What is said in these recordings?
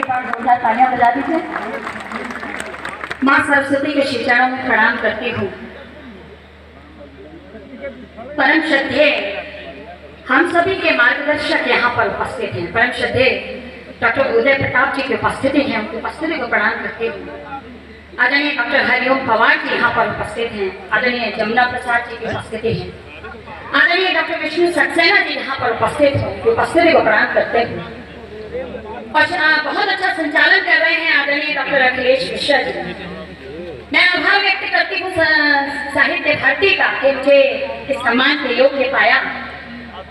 बार जोरदार तालियां बजा दीजिए। माँ सरस्वती के श्री चरणों में प्रणाम करती हूँ। परम श्रद्धेय हम सभी के मार्गदर्शक यहाँ पर उपस्थित हैं। परम श्रद्धेय डॉक्टर उदय प्रताप जी की उपस्थिति है, उनकी उपस्थिति को प्रणाम करती हूँ। आदरणीय डॉक्टर हरिओम पवार जी यहाँ पर उपस्थित हैं। आदरणीय जमुना प्रसाद जी की उपस्थिति है। आदरणीय डॉक्टर विष्णु सक्सेना जी यहाँ पर उपस्थित हैं, उनकी उपस्थिति को प्रणाम करते हैं। और बहुत अच्छा संचालन कर रहे हैं आदरणीय डॉक्टर अखिलेश मिश्रा जी। मैं आभार व्यक्त करती हूँ साहित्य भारती का कि मुझे इस सम्मान के योग्य पाया।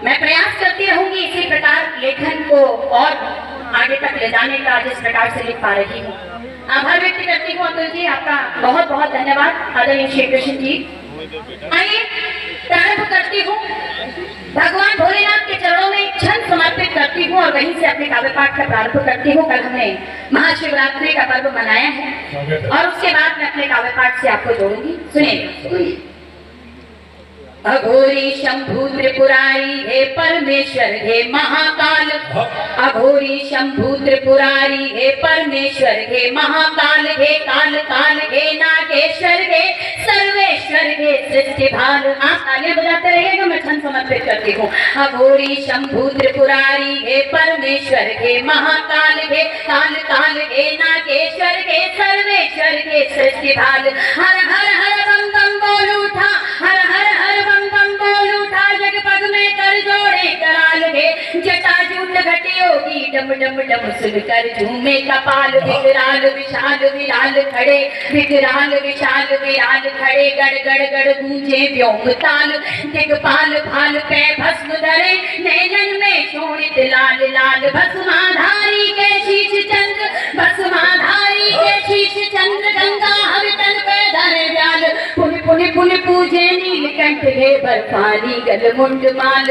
मैं प्रयास करती रहूंगी इसी प्रकार लेखन को और आगे तक ले जाने का, जिस प्रकार से लिख पा रही हूँ। आभार व्यक्त करती हूँ अतुल जी, आपका बहुत बहुत धन्यवाद। आदरणीय श्री कृष्ण जी, आइए प्रारंभ करती हूँ। भगवान भोलेनाथ के चरणों में एक क्षण समर्पित करती हूँ और वहीं से अपने काव्य पाठ का प्रारंभ करती हूँ। कल हमने महाशिवरात्रि का पर्व मनाया है और उसके बाद मैं अपने काव्य पाठ से आपको जोड़ूंगी। सुनिए। अघोरी शंभु त्रिपुरारी हे परमेश्वर हे महाकाल। अघोरी शंभु त्रिपुरारी हे परमेश्वर हे महाकाल हे काल काल हे नागेश्वर हे सर्वेश्वर हे सृष्टि भाल। आप तालियां बजाते रहिएगा, मैं क्षण समर्पित करती हूँ। अघोरी शंभु त्रिपुरारी हे परमेश्वर हे महाकाल हे काल काल हे नागेश्वर हे सर्वेश्वर हे सृष्टि भाल। हर हर हर बम बम बोल उठा, हर हर हर बम बम बोल उठा। जग पग में कर जोड़े कराल हे, जटा जूट घटी होगी डम डम डम सुनकर झूमे कपाल। विकराल विशाल विराल खड़े, विकराल विशाल विराल खड़े। गड़ गड़ गड़ गूंजे व्योम ताल, दिगपाल भाल पे भस्म धरे। नैनन में शोणित लाल लाल, भस्माधारी के शीश चंद्र, भस्माधारी के शीश चंद्र। गंगा हरितल पे धरे व्याल, पुन पुन पुन पूजे नीलकंठ हे बर्फानी गल मुंड माल।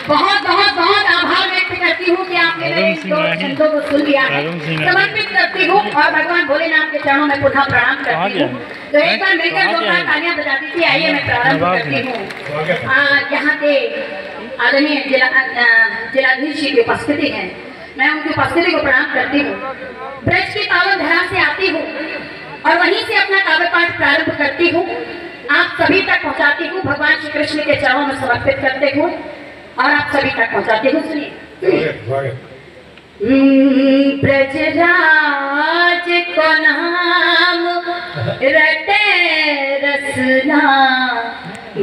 बहुत बहुत बहुत आभार व्यक्त करती हूँ कि आपने मेरे दो छंदों को सुन लिया है। समर्पित करती हूँ और भगवान भोलेनाथ के चरणों में पुनः प्रणाम करती हूँ। तो एक बार मिलकर जोरदार तालियां बजाती थी। आइए मैं प्रारंभ करती हूँ। यहाँ के आदरणीय जिलाधीश जी की उपस्थिति है, मैं उनकी उपस्थिति को प्रणाम करती हूँ। ब्रज की पावन धरा से आती हूँ और वहीं से अपना काव्य पाठ प्रारंभ करती हूँ, आप सभी तक पहुंचाती हूँ। भगवान श्री कृष्ण के चरणों में समर्पित करते हूँ और आप सभी तक पहुंचाती हूँ। सुनिए। ब्रजराज को नाम रटे रसना,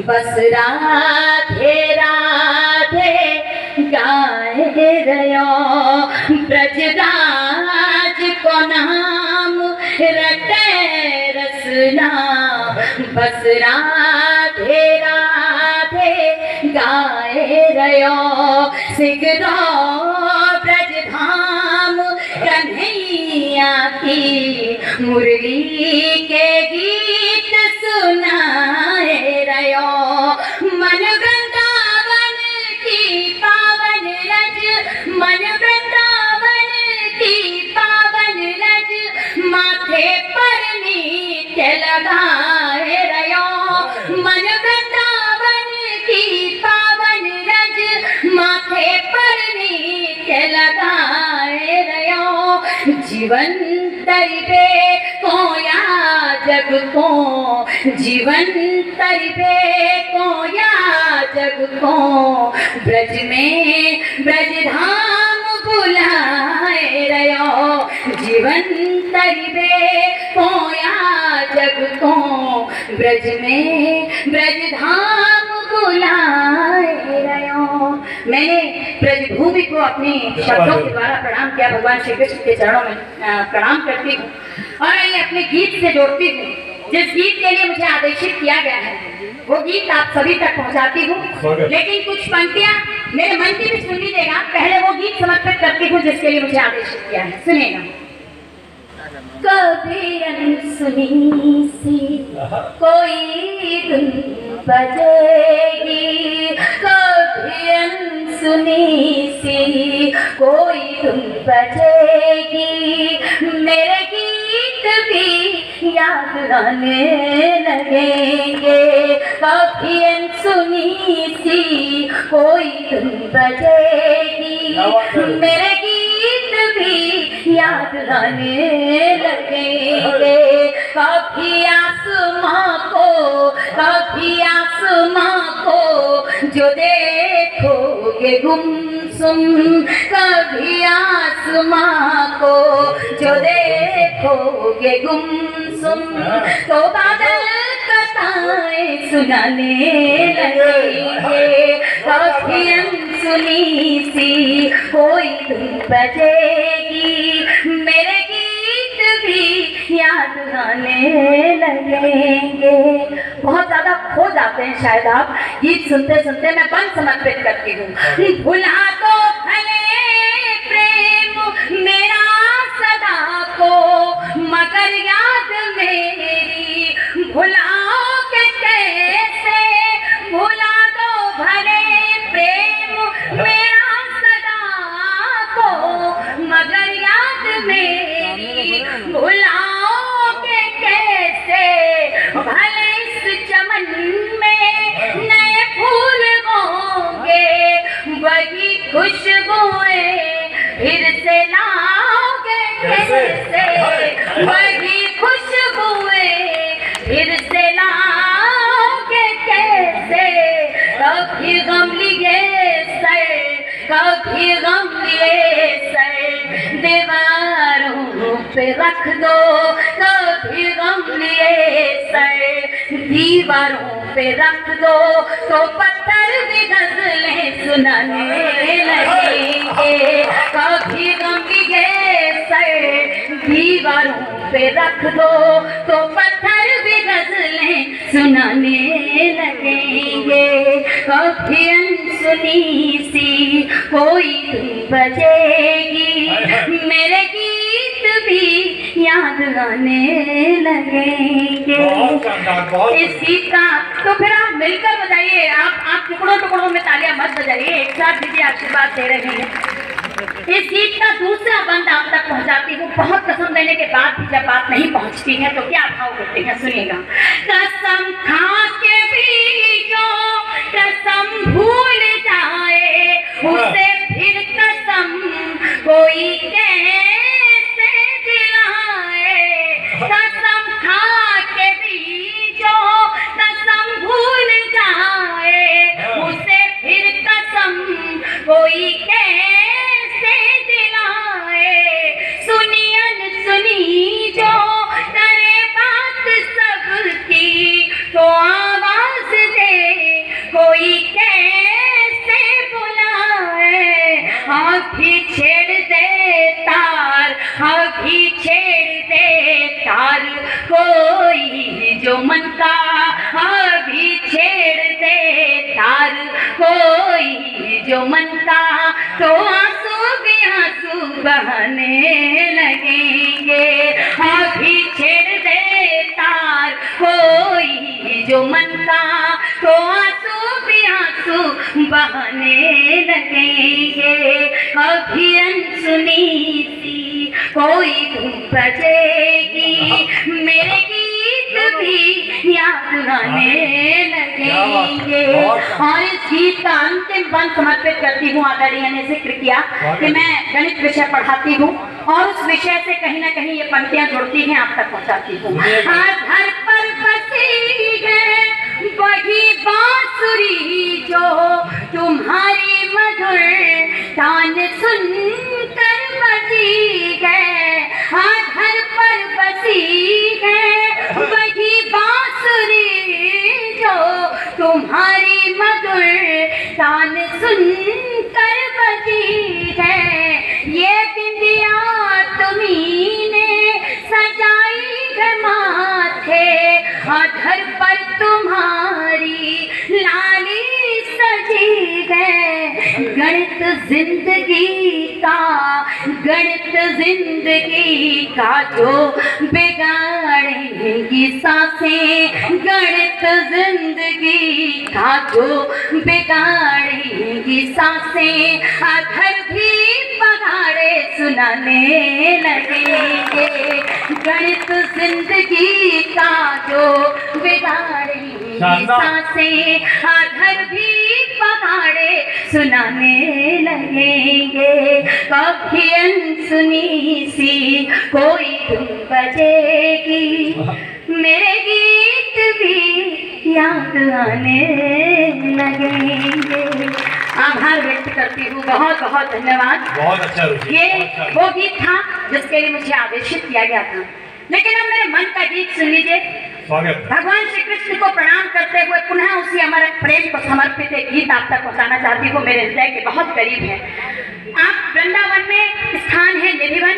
बस राधे राधे गाए रयो। ब्रजराज को नाम रटे रसना, बस राधे राधे गाए रयो। सिगरो ब्रज धाम कन्हैया की, मुरली के गीत सुनाए रयो। मन वृंदावन की पावन रज, मन वृंदावन की पावन रज। माथे पर नित्य लगाए रयो। मन वृंदावन की पावन रज, माथे पर नित्य लगाए रयो। जीवन तरिबे कोया जग को, जीवन तरिबे कोया जग को। ब्रज में ब्रज धाम बुलाए रयो। जीवन तरिबे कोया जग को, ब्रज में ब्रज धाम बुलाए रयो। मैंने ब्रज भूमि को अपने शब्दों के द्वारा प्रणाम किया। भगवान श्री कृष्ण के चरणों में प्रणाम करती हूँ और ये अपने गीत से जोड़ती हूँ। जिस गीत के लिए मुझे आदेशित किया गया है वो गीत आप सभी तक पहुँचाती हूँ, लेकिन कुछ पंक्तियाँ मेरे मन की भी सुन लीजिएगा। पहले वो गीत समर्पित करती हूँ जिसके लिए मुझे आदेशित किया है। सुनिएगा। कभी अनसुनी सी कोई धुन बजेगी, कभी अनसुनी सी कोई धुन बजेगी। मेरे गीत भी याद आने लगेंगे। कभी अनसुनी सी कोई धुन बजेगी, मेरे गीत भी याद आने लगेंगे। कभी आसमां को जो देखोगे गुमसुम, कभी आसमां को जो देखोगे गुमसुम, तो बादल कथाएं सुनाने लगेंगे। कभी अनसुनी सी कोई धुन बजेगी, मेरे गीत भी याद आने लगेंगे। बहुत ज्यादा खो जाते हैं शायद आप गीत सुनते सुनते। मैं बंद समर्पित करती हूँ। भुला तो भले प्रेम मेरा सदा को, मगर याद मेरी भुलाओगे कैसे। भुला दो भले प्रेम मेरा सदा को, मगर याद मेरी भुलाओगे कैसे। भले इस चमन में नए फूल होंगे, वही खुशबुएं फिर से लाओगे कैसे। वही खुशबुएं फिर से लाओगे कैसे। कभी गम लिए सर, कभी गम लिए सर, दीवारों पे रख दो। कभी गम लिए सर, दीवारों पे रख दो, तो पत्थर भी गजलें सुनाने लगेंगे। कभी गम लिए सर, दीवारों पे रख दो, तो पत्थर भी गजलें सुनाने लगेंगे। कभी अनसुनी सी कोई धुन बजेगी, मेरे गीत भी याद आने लगेंगे। इस गीत का तो फिर आप मिलकर बजाइए। आप टुकड़ों टुकड़ों में तालियां मत बजाइए, एक साथ दीदी आशीर्वाद दे रहे हैं। इस गीत का दूसरा बंद आप तक पहुंचाती हूँ। बहुत कसम देने के बाद भी जब बात नहीं पहुंचती है तो क्या भाव करते हैं, सुनिएगा। कसम खा के भी जो कसम भूल जाए, उसे फिर कसम कोई कैसे दिलाए। कसम खा के भी जो कसम भूल जाए, उसे फिर कसम कोई कैसे दिलाए। सुनी अनसुनी जो करे बात सबकी, तो आवाज दे कोई कैसे बुलाए। अभी छेड़ दे तार, अभी छेड़ दे तार, कोई जो मन का अभी छेड़ दे तार, कोई जो मन का, तो आंसू भी आंसू बहने लगेंगे। अभी छेड़ दे तार, कोई जो मन का, तो आंसू भी आंसू बहने लगेंगे। अभी अनसुनी सी कोई धुन बजेगी, मेरे गीत भी याद आने लगेंगे। और इस गीत का अंतिम बंद समर्पित करती हूँ। आदरणीय ने जिक्र किया कि मैं गणित विषय पढ़ाती हूँ और उस विषय से कहीं ना कहीं ये पंक्तियां जुड़ती हैं, आप तक पहुँचाती हूँ। घर पर बसी है वही बांसुरी, जो तुम्हारी मधुर तान सुनकर बजी है। घर पर बसी है वही बांसुरी, जो तुम्हारी मधुर तान सुनकर बजी है। ये बिंदिया तुम्ही ने सजाई है माथे, घर पर तुम्हारी लाली सजी है। गणित जिंदगी का, गणित जिंदगी का जो बिगाड़ेगी सांसें, गणित जिंदगी का जो बिगाड़ेगी सांसें, घर भी पगाड़े सुनाने लगेंगे। गणित जिंदगी का जो बिगाड़ेगी सांसें, घर भी पगाड़े सुनाने लगेंगे, कभी अनसुनी सी कोई धुन बजेगी, मेरे गीत भी याद आने लगेंगे। आभार व्यक्त करती हूँ, बहुत बहुत धन्यवाद। बहुत अच्छा। ये वो गीत था जिसके लिए मुझे आदेशित किया गया था, लेकिन अब मेरे मन का गीत सुन लीजिए। भगवान श्री कृष्ण को प्रणाम करते हुए पुनः उसी हमारे प्रेम को समर्पित एक गीत आप तक पहुंचाना चाहती हूँ, मेरे हृदय के बहुत करीब है। आप वृंदावन में स्थान है निधिवन,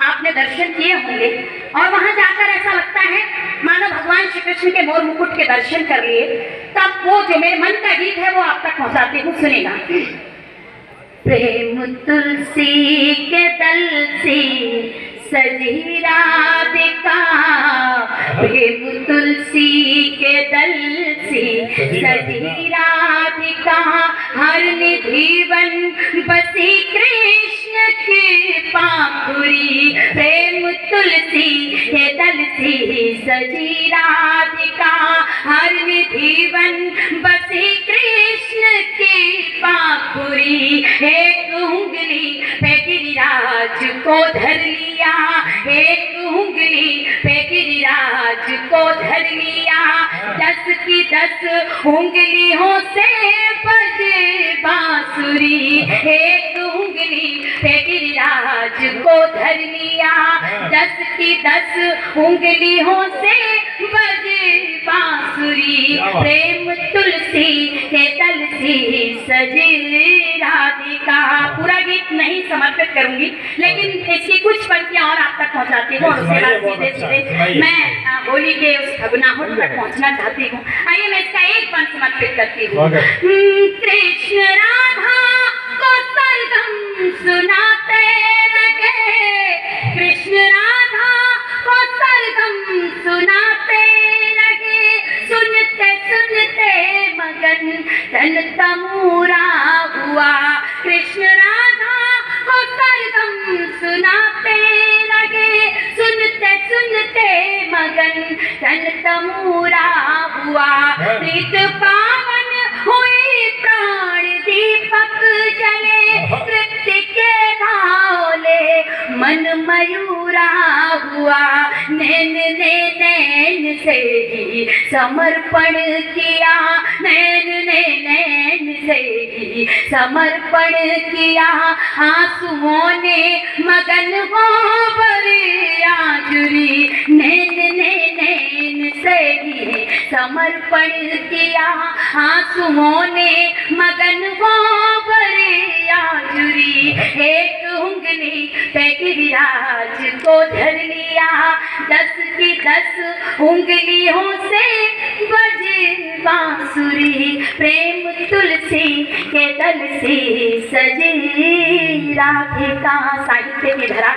आपने दर्शन किए होंगे और वहां जाकर ऐसा लगता है मानो भगवान श्री कृष्ण के मोर मुकुट के दर्शन कर लिए। तब वो जो मेरे मन का गीत है वो आप तक पहुंचाती हूँ, सुनेगा। प्रेम तुलसी के दल से सजी राधिका, प्रेम तुलसी के दल से सजी राधिका, हर निधिवन बसी कृष्ण की पाखुरी, प्रेम तुलसी के दल से सजी राधिका, हर निधिवन बसी कृष्ण की पाखुरी, एक उंगली पे गिरिराज को धर लिया, एक उंगली पे गिरिराज को धर लिया, 10 की 10 उंगलियों से बजे बांसुरी, एक उंगली पे गिरिराज को धर लिया, 10 की 10 उंगलियों से बजे बांसुरी, प्रेम तुलसी के दल से सजे राधिका। पूरा गीत नहीं समर्पित करूंगी, लेकिन इसकी कुछ पंक्तियां और आप तक पहुंचाती हूँ और उसके बाद सीधे सीधे मैं होली के उस फगुनाहट तक पहुंचना चाहती हूँ। आइए मैं इसका एक पंक्ति समर्पित करती हूँ। कृष्ण राधा को सरगम सुनाते लगे, कृष्ण राधा को सरगम सुनाते लगे, सुनते सुनते मगन तन तमूरा हुआ, कृष्ण राधा को सरगम सुनाते लगे, सुनते सुनते मगन तन तमूरा हुआ, प्रीत पावन हुई प्राण दीपक जले, तृप्ति के भावले मन मयूरा हुआ, नैन ने नैन से ही समर्पण किया, नैन ने नैन से ही समर्पण किया, आंसुओं ने मगन हो भरी आजुरी, नैन ने नैन से ही समर्पण किया, आंसुओं ने मगन हो भरी आजुरी, एक उंगली पे गिरिराज को धर लिया, 10 की 10 उंगलियों से बजे बांसुरी, प्रेम तुलसी के दल से सजी राधिका। साहित्य की धरा।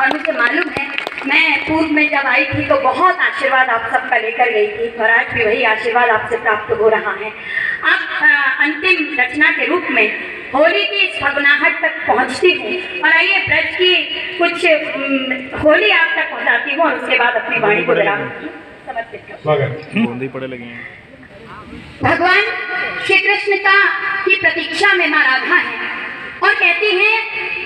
और मुझे मालूम है मैं पूर्व में जब आई थी तो बहुत आशीर्वाद आप सबका लेकर गई थी और आज भी वही आशीर्वाद आपसे प्राप्त हो रहा है। अब अंतिम रचना के रूप में होली की इस फगुनाहट तक पहुंचती हूँ और आइए ब्रज की कुछ होली आप तक पहुंचाती हूँ और उसके बाद अपनी वाणी को विराम समर्पित करूँ। भगवान श्री कृष्ण की प्रतीक्षा में मां राधा है और कहती हैं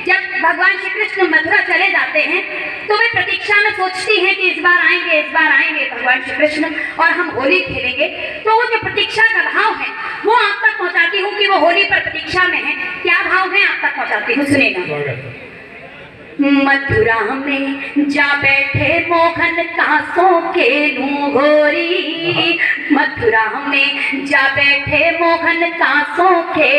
जब भगवान श्री कृष्ण मथुरा चले जाते हैं तो वे प्रतीक्षा में सोचती हैं कि इस बार आएंगे भगवान श्री कृष्ण और हम होली खेलेंगे। तो वो जो प्रतीक्षा का भाव है वो आप तक पहुंचाती हूँ कि वो होली पर प्रतीक्षा में है। क्या भाव है आप तक पहुंचाती हूँ, सुनेगा। मथुरा में जा बैठे मोहन कांसों के घोरी, मथुरा में जा बैठे मोहन कांसों के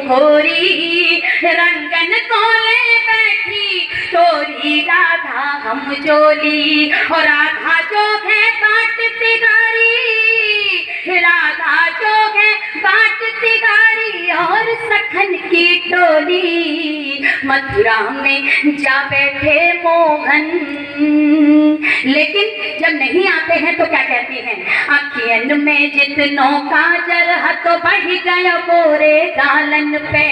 घोरी, रंगन को ले बैठी तोरी राधा हम जोली, और राधा जो है बांटती गारी, राधा जो है बांटती गारी और सखन की टोली, मथुरा में जा बैठे मोहन। लेकिन जब नहीं आते हैं तो क्या कहती हैं, अखियन में जितनों काजर तो बढ़ गया गोरे गालन पे,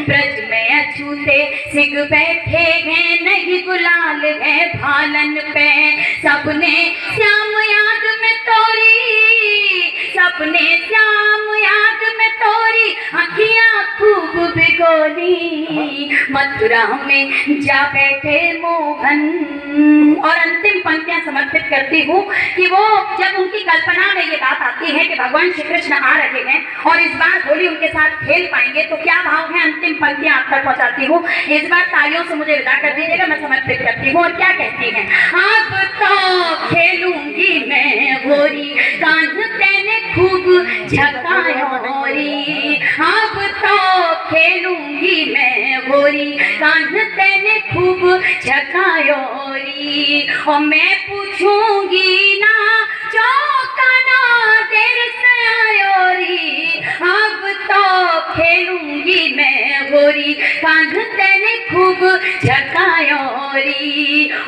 ब्रज में अछूते सिग बैठे हैं नहीं गुलाल है भालन पे, सबने श्याम याद में तोरी, सबने श्याम याद में तोरी आँखियाँ खूब भिगोली, मथुरा में जा बैठे मोहन। और अंतिम पंक्तियां समर्पित करती हूँ कि वो जब उनकी कल्पना में ये बात आती है कि भगवान श्री कृष्ण आ रहे हैं और इस बार होली उनके साथ खेल पाएंगे, तो क्या भाव है, अंतिम पंक्तियां आप तक पहुंचाती हूँ। इस बार तालियों से मुझे विदा कर दीजिएगा, मैं समर्पित करती हूँ। और क्या कहती हैं, अब तो खेलूंगी मैं होली, कान तेने खूब झकायोरी। अब तो खेलूंगी मैं होली, कान तेने खूब झकायोरी। और मैं पूछूंगी ना चौकाना देर से आयोरी। अब तो खेलूंगी मैं होली, कान तेने खूब झकायोरी।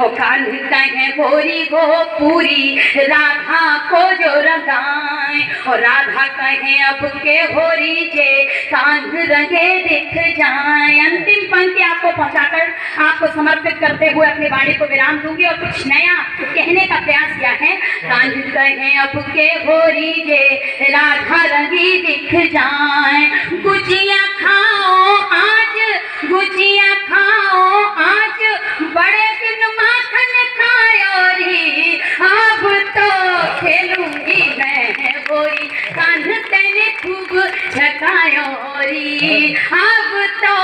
और कान कहे होरी वो पूरी राधा को जो रंगाए, और राधा कहे अब के होरी जे कान रंगे दिख जाए। अंतिम पंक्ति आपको पहुंचाकर आपको समर्पित करते हुए अपनी वाणी को विराम दूंगी और कुछ नया कहने का प्रयास किया है। कान कहे अब के होरी जे राधा रंगी दिख जाए। गुजिया खाओ आज, गुजिया खाओ आज, बड़े दिन माखन खायो री। अब तो खेलूंगी मैं होली, कान तेने खूब झकायो री। अब तो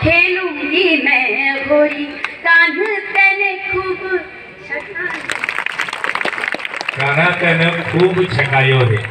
खेलूंगी मैं होली, कान तेने खूब झकायो। काना तेने खूब झकायो रे।